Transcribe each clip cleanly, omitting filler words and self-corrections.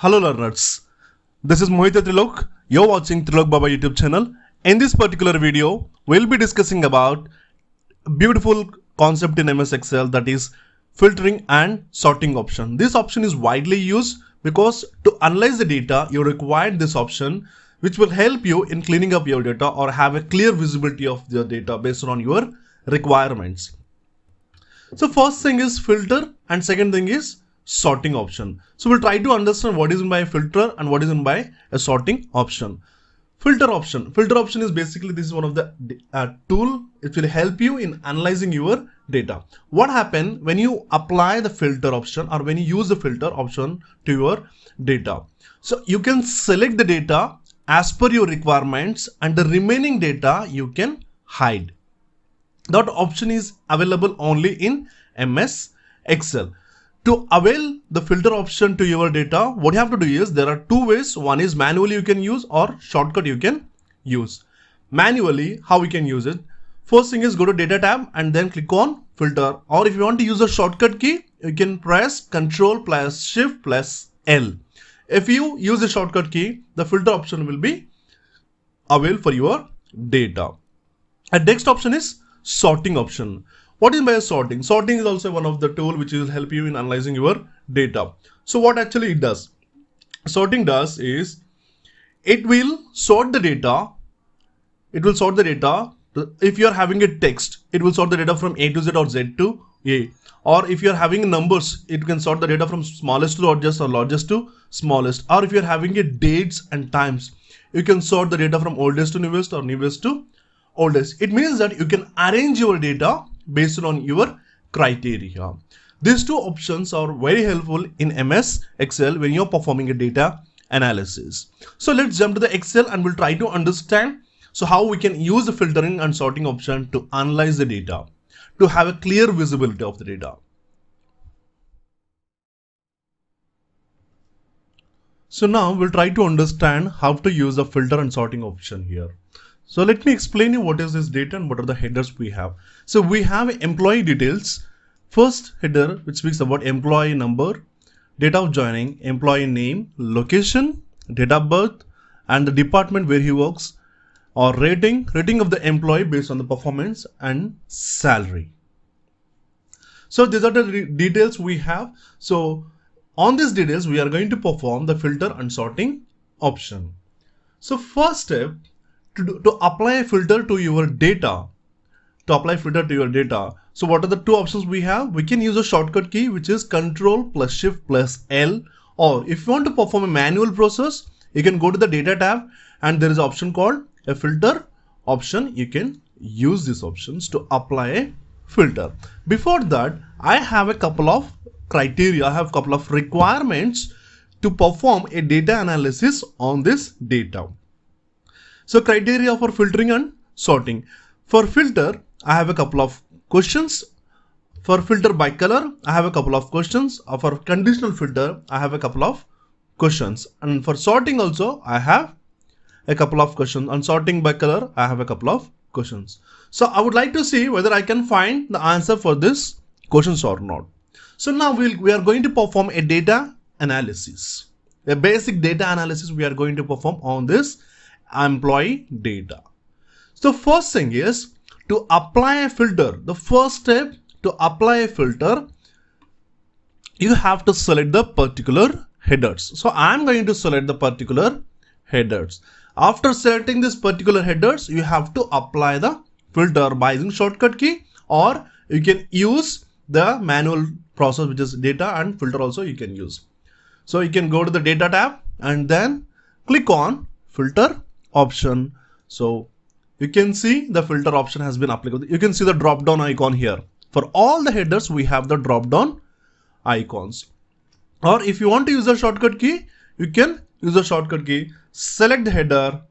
Hello learners, this is Mohit Trilok. You're watching Trilok Baba YouTube channel. In this particular video, we'll be discussing about a beautiful concept in MS Excel, that is filtering and sorting option. This option is widely used because to analyze the data, you require this option, which will help you in cleaning up your data or have a clear visibility of your data based on your requirements. So first thing is filter and second thing is sorting option. So we'll try to understand what is meant by a filter and what is meant by a sorting option. Filter option is basically, this is one of the tool. It will help you in analyzing your data. What happens when you apply the filter option or when you use the filter option to your data? So you can select the data as per your requirements and the remaining data you can hide. That option is available only in MS Excel. To avail the filter option to your data, what you have to do is, there are two ways. One is manually you can use or shortcut you can use. Manually, how we can use it? First thing is go to data tab and then click on filter, or if you want to use a shortcut key, you can press Ctrl plus Shift plus L. If you use the shortcut key, the filter option will be available for your data. And next option is sorting option. What is by sorting? Sorting is also one of the tool which will help you in analyzing your data. So what actually it does? Sorting does is, it will sort the data. It will sort the data. If you are having a text, it will sort the data from A to Z or Z to A. Or if you are having numbers, it can sort the data from smallest to largest or largest to smallest. Or if you are having a dates and times, you can sort the data from oldest to newest or newest to oldest. It means that you can arrange your data based on your criteria. These two options are very helpful in MS Excel when you're performing a data analysis. So let's jump to the Excel and we'll try to understand how we can use the filtering and sorting option to analyze the data, to have a clear visibility of the data. So now we'll try to understand how to use the filter and sorting option here. So let me explain you what is this data and what are the headers we have. So we have employee details. First header, which speaks about employee number, date of joining, employee name, location, date of birth, and the department where he works, or rating of the employee based on the performance, and salary. So these are the details we have. So on these details, we are going to perform the filter and sorting option. So first step, to apply a filter to your data, so what are the two options we have? We can use a shortcut key, which is Ctrl plus Shift plus L, or if you want to perform a manual process, you can go to the data tab and there is an option called a filter option. You can use these options to apply a filter. Before that, I have a couple of criteria, I have a couple of requirements to perform a data analysis on this data. So criteria for filtering and sorting. For filter, I have a couple of questions. For filter by color, I have a couple of questions. For conditional filter, I have a couple of questions. And for sorting also, I have a couple of questions. On sorting by color, I have a couple of questions. So I would like to see whether I can find the answer for this questions or not. So now we are going to perform a data analysis. A basic data analysis we are going to perform on this employee data. So first thing is to apply a filter. The first step to apply a filter, you have to select the particular headers. So I'm going to select the particular headers. After selecting this particular headers, you have to apply the filter by using shortcut key, or you can use the manual process, which is data and filter also you can use. So you can go to the data tab and then click on filter option. So you can see the filter option has been applicable. You can see the drop down icon here. For all the headers, we have the drop down icons. Or if you want to use a shortcut key, you can use a shortcut key, select the header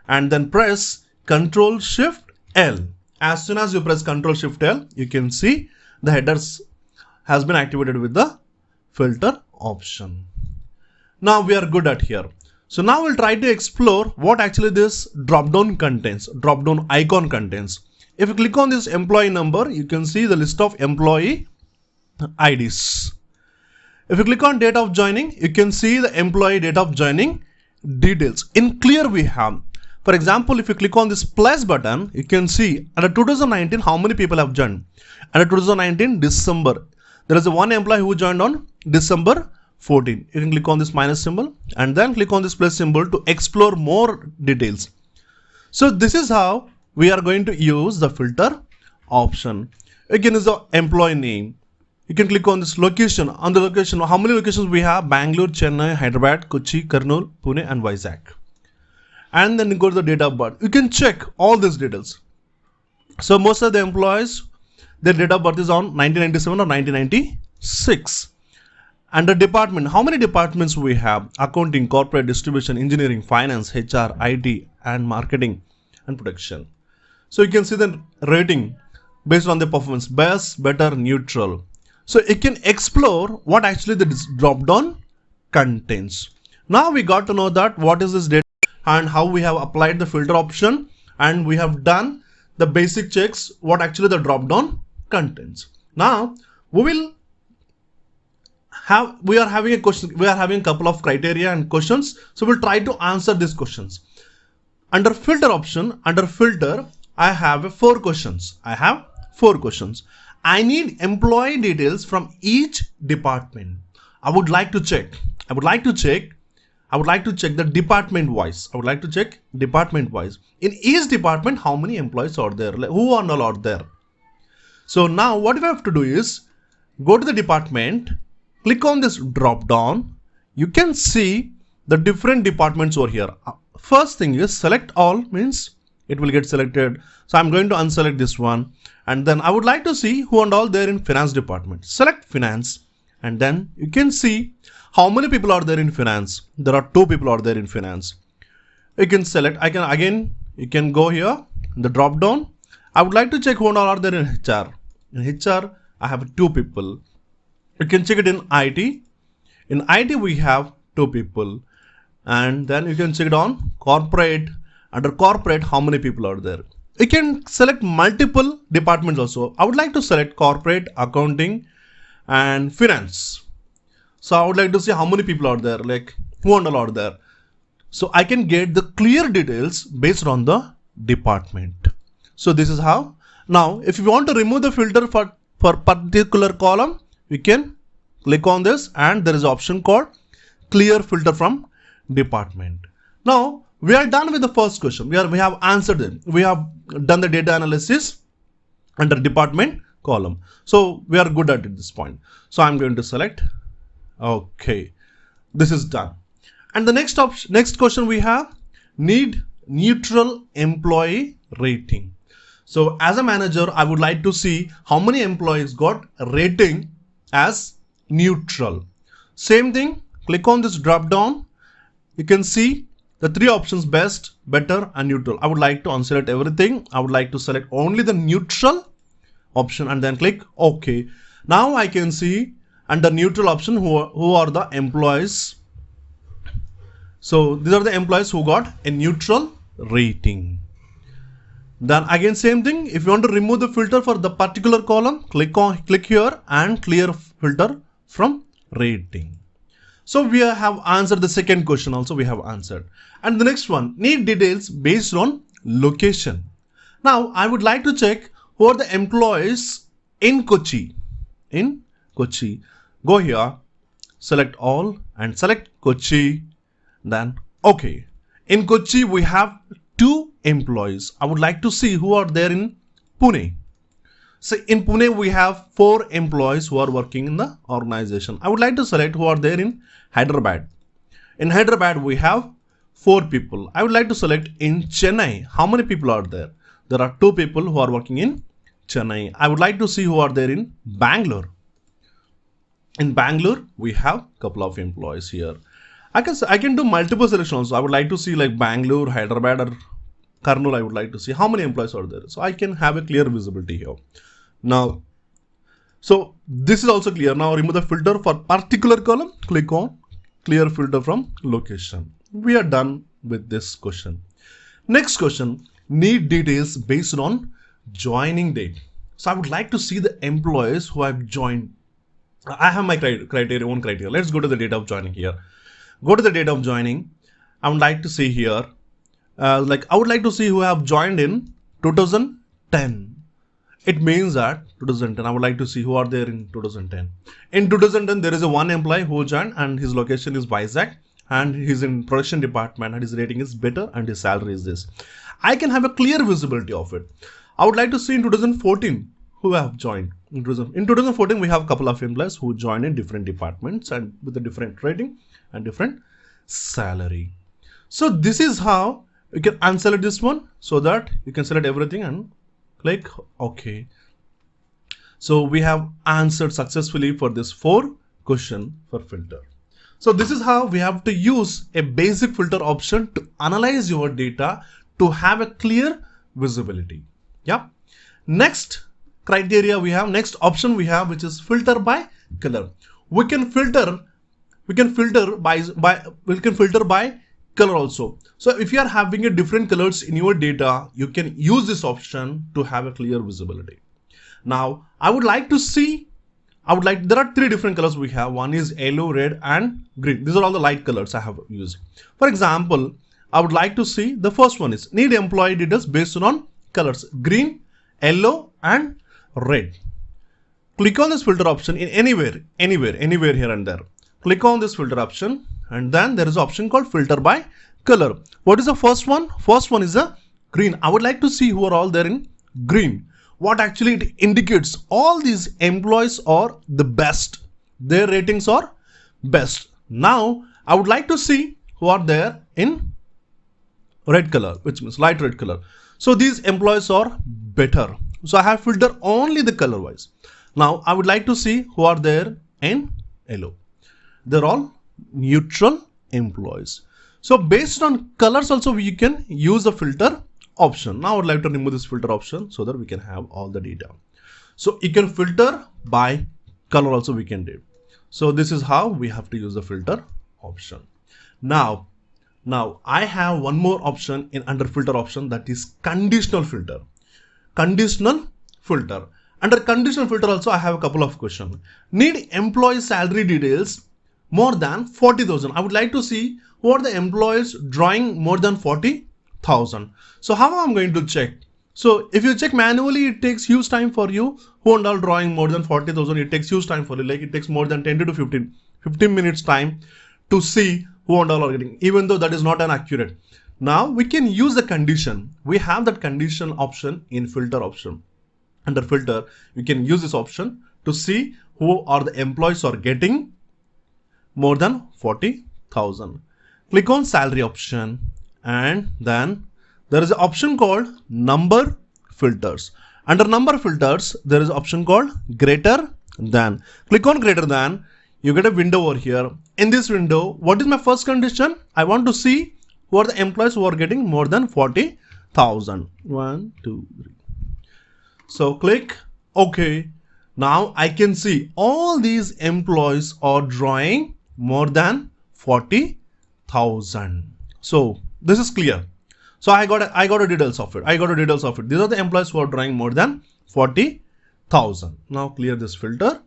and then press Ctrl Shift L. As soon as you press Ctrl Shift L, you can see the headers has been activated with the filter option. Now we are good at here. So now we'll try to explore what actually this drop down icon contains. If you click on this employee number, you can see the list of employee IDs. If you click on date of joining, you can see the employee date of joining details. In clear we have, for example, if you click on this plus button, you can see under 2019 how many people have joined. Under 2019 December, there is a one employee who joined on December 14. You can click on this minus symbol and then click on this plus symbol to explore more details. So this is how we are going to use the filter option. Again is the employee name. You can click on this location. On the location, how many locations we have? Bangalore, Chennai, Hyderabad, Kochi, Kurnool, Pune and Vizag. And then you go to the date of birth. You can check all these details. So most of the employees, their date of birth is on 1997 or 1996. And the department, how many departments we have? Accounting, corporate, distribution, engineering, finance, HR, IT and marketing and production. So you can see the rating based on the performance, best, better, neutral. So you can explore what actually the drop down contains. Now we got to know that what is this data and how we have applied the filter option, and we have done the basic checks what actually the drop down contains. Now we are having a question, we are having a couple of criteria and questions, so we'll try to answer these questions. Under filter option, under filter, I have 4 questions. I need employee details from each department. I would like to check the department wise. In each department, how many employees are there? Who are all out there? So now what we have to do is go to the department, click on this drop down. You can see the different departments over here. First thing is select all, means it will get selected. So I'm going to unselect this one. And then I would like to see who and all there in finance department. Select finance. And then you can see how many people are there in finance. There are 2 people are there in finance. You can select, you can go here, the drop down. I would like to check who and all are there in HR. In HR, I have 2 people. You can check it in IT. In IT, we have 2 people. And then you can check it on corporate. Under corporate, how many people are there? You can select multiple departments also. I would like to select corporate, accounting and finance. So I would like to see how many people are there, like who and all are there. So I can get the clear details based on the department. So this is how. Now, if you want to remove the filter for particular column, you can click on this and there is an option called clear filter from department. Now, we are done with the first question. We have answered it. We have done the data analysis under department column. So we are good at this point. So I'm going to select. Okay, this is done. And the next question we have, need neutral employee rating. So as a manager, I would like to see how many employees got rating as neutral. Same thing, click on this drop down. You can see the 3 options, best, better and neutral. I would like to unselect everything. I would like to select only the neutral option and then click OK. Now I can see under neutral option who are the employees. So these are the employees who got a neutral rating. Then again same thing, if you want to remove the filter for the particular column, click here and clear filter from rating. So we have answered the second question also we have answered. And the next one, need details based on location. Now I would like to check who are the employees in Kochi. In Kochi, go here, select all and select Kochi, then OK. In Kochi we have 2 employees. I would like to see who are there in Pune. So in Pune we have 4 employees who are working in the organization. I would like to select who are there in Hyderabad. In Hyderabad we have 4 people. I would like to select in Chennai. How many people are there? There are 2 people who are working in Chennai. I would like to see who are there in Bangalore. In Bangalore we have couple of employees here. I can do multiple selections. I would like to see like Bangalore, Hyderabad or Kurnool. I would like to see how many employees are there. So I can have a clear visibility here. Now, so this is also clear. Now remove the filter for particular column. Click on clear filter from location. We are done with this question. Next question, need details based on joining date. So I would like to see the employees who have joined I have my criteria, own criteria. Let's go to the date of joining here. Go to the date of joining. I would like to see here, I would like to see who have joined in 2010. It means that 2010, I would like to see who are there in 2010. In 2010, there is a one employee who joined and his location is Vizag and he's in production department and his rating is better and his salary is this. I can have a clear visibility of it. I would like to see in 2014 who have joined. In 2014, we have a couple of employees who joined in different departments and with a different rating and different salary. So this is how you can unselect this one so that you can select everything and click OK. So we have answered successfully for this 4 question for filter. So this is how we have to use a basic filter option to analyze your data to have a clear visibility. Yeah. Next criteria we have, next option we have, which is filter by color. We can filter by color also. So if you are having a different colors in your data, you can use this option to have a clear visibility. Now I would like to see, there are 3 different colors we have. One is yellow, red and green. These are all the light colors I have used. For example, I would like to see the first one is need employee details based on colors green, yellow and red. Click on this filter option in anywhere here and there. Click on this filter option and then there is an option called filter by color. What is the first one? First one is a green. I would like to see who are all there in green. What actually it indicates, all these employees are the best. Their ratings are best. Now I would like to see who are there in red color, which means light red color. So these employees are better. So I have filtered only the color wise. Now I would like to see who are there in yellow. They're all neutral employees. So based on colors also we can use the filter option. Now I would like to remove this filter option so that we can have all the data. So you can filter by color also we can do. So this is how we have to use the filter option. Now I have one more option in under filter option, that is conditional filter. Conditional filter. Under conditional filter also I have a couple of questions. Need employee salary details more than 40,000. I would like to see who are the employees drawing more than 40,000. So how am I going to check? So if you check manually, it takes huge time for you. Who and all drawing more than 40,000, it takes huge time for you. Like it takes more than 10 to 15 minutes time to see who and all are getting, even though that is not an accurate. Now we can use the condition. We have that condition option in filter option. Under filter, you can use this option to see who are the employees are getting more than 40,000. Click on salary option and then there is an option called number filters. Under number filters, there is an option called greater than. Click on greater than, you get a window over here. In this window, what is my first condition? I want to see who are the employees who are getting more than 40,000. 1, 2, 3. So click OK. Now I can see all these employees are drawing more than 40,000. So this is clear. So I got a details of it. These are the employees who are drawing more than 40,000. Now clear this filter.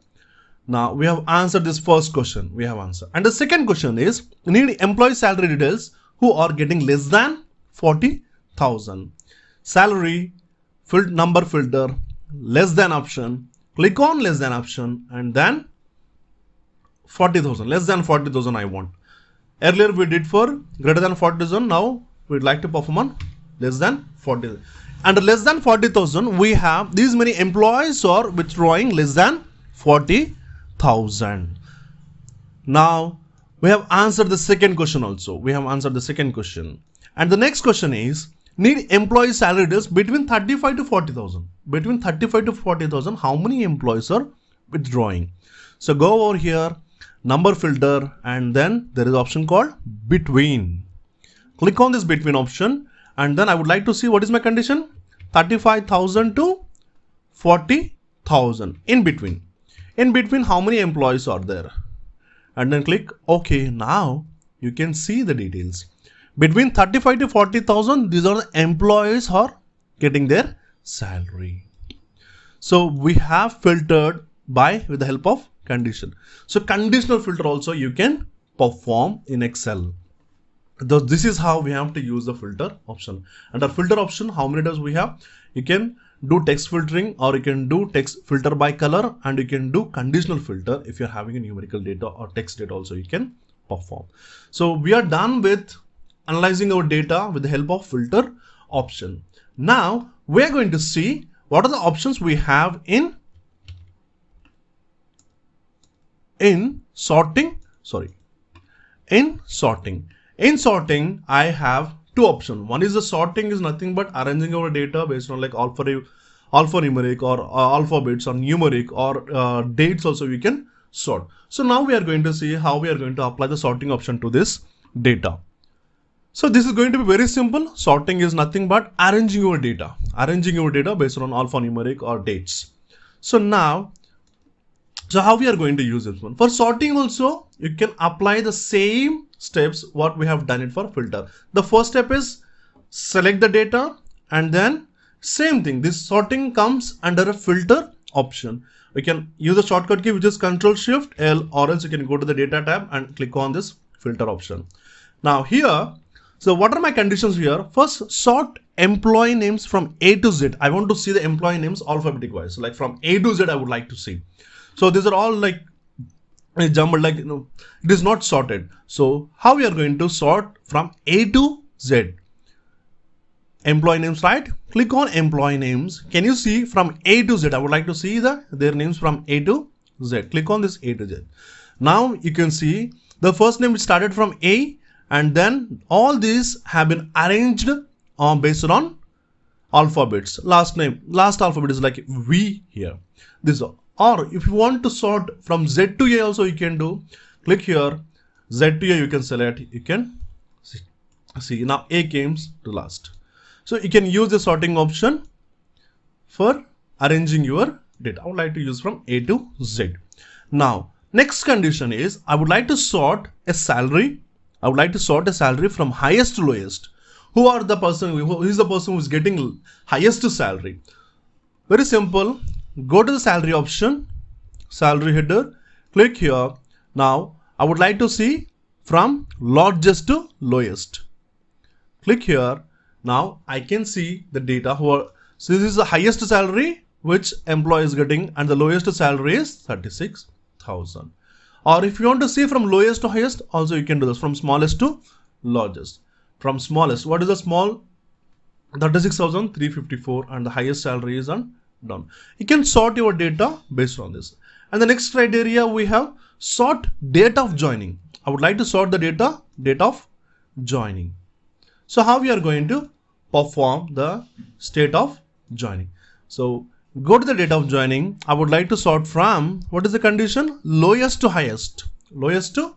Now we have answered this first question. We have answered. And the second question is need employee salary details who are getting less than 40,000. Salary, number filter, less than option. Click on less than option and then 40,000. Less than 40,000 I want. Earlier we did for greater than 40,000. Now we'd like to perform on less than 40,000. Under less than 40,000, we have these many employees are withdrawing less than 40,000. Now we have answered the second question also. And the next question is need employee salary details between 35 to 40,000. Between 35 to 40,000, how many employees are withdrawing? So go over here, number filter, and then there is an option called between. Click on this between option and then I would like to see what is my condition. 35,000 to 40,000 in between. In between, how many employees are there? And then click OK. Now you can see the details. Between 35 to 40,000, these are the employees who are getting their salary. So we have filtered with the help of condition. So conditional filter also you can perform in Excel. This is how we have to use the filter option. Under filter option, how many does we have? You can do text filtering, or you can do text filter by color, and you can do conditional filter if you're having a numerical data or text data also you can perform. So we are done with analyzing our data with the help of filter option. Now we are going to see what are the options we have in sorting. In sorting, I have two options. One is the sorting is nothing but arranging our data based on like alphanumeric or alphabets or numeric or dates also we can sort. So now we are going to see how we are going to apply the sorting option to this data. So this is going to be very simple. Sorting is nothing but arranging your data based on alphanumeric or dates. So how we are going to use this one? For sorting also, you can apply the same steps what we have done it for filter. The first step is select the data, and then same thing. This sorting comes under a filter option. We can use the shortcut key which is Ctrl+Shift+L, or else you can go to the data tab and click on this filter option. Now here, so what are my conditions here? First, sort employee names from A to Z. I want to see the employee names alphabetic wise. So like from A to Z I would like to see. So these are all like jumbled, like it is not sorted. So how we are going to sort from A to Z? Employee names, right? Click on employee names. Can you see from A to Z? I would like to see their names from A to Z. Click on this A to Z. Now you can see the first name started from A, and then all these have been arranged based on alphabets. Last alphabet is like V here. This, or if you want to sort from Z to A also you can do. Click here, Z to A you can select. You can see now A came to last. So you can use the sorting option for arranging your data. I would like to use from A to Z. Now next condition is I would like to sort a salary. I would like to sort a salary from highest to lowest. Who is the person who is getting highest salary? Very simple. Go to the salary option, salary header, click here. Now I would like to see from largest to lowest. Click here. Now I can see the data so this is the highest salary which employee is getting, and the lowest salary is 36,000. Or if you want to see from lowest to highest also you can do this, from smallest to largest. From smallest, what is the small? 36,354, and the highest salary is on down. You can sort your data based on this. And the next criteria we have sort date of joining. I would like to sort the date of joining. So how we are going to perform the state of joining? So go to the date of joining. I would like to sort from, what is the condition? Lowest to highest. Lowest to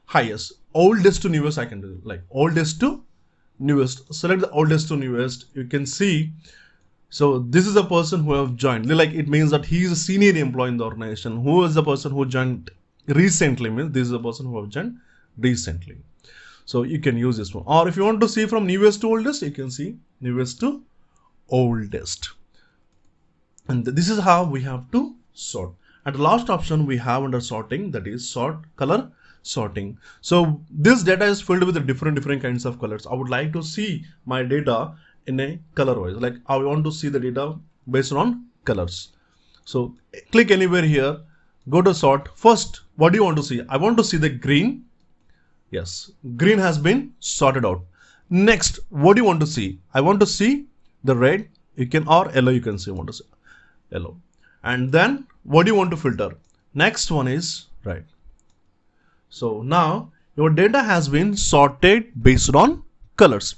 highest. Oldest to newest I can do, like oldest to newest. Select the oldest to newest. You can see. So this is a person who have joined, like it means that he is a senior employee in the organization. Who is the person who joined recently, means this is the person who have joined recently. So you can use this one. Or if you want to see from newest to oldest, you can see newest to oldest. And this is how we have to sort. And the last option we have under sorting, that is color sorting. So this data is filled with different kinds of colors. I would like to see my data in a color wise, like I want to see the data based on colors. So click anywhere here, go to sort. First, what do you want to see? I want to see the green. Yes, green has been sorted out. Next, what do you want to see? I want to see the red. You can, or yellow, you can see, want to see yellow. And then what do you want to filter? Next one is red. So now your data has been sorted based on colors.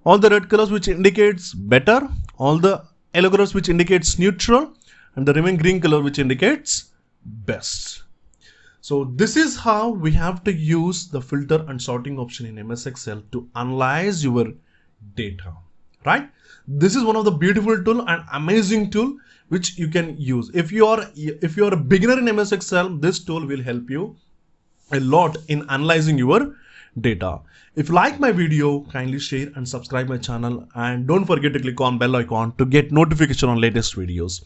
All the red colors which indicates better, all the yellow colors which indicates neutral, and the remaining green color which indicates best. So this is how we have to use the filter and sorting option in MS Excel to analyze your data, right? This is one of the beautiful tool and amazing tool which you can use. If you are a beginner in MS Excel, this tool will help you a lot in analyzing your data. If you like my video, kindly share and subscribe my channel, and don't forget to click on bell icon to get notification on latest videos.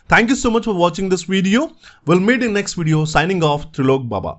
Thank you so much for watching this video. We'll meet in next video. Signing off, Trilok Baba.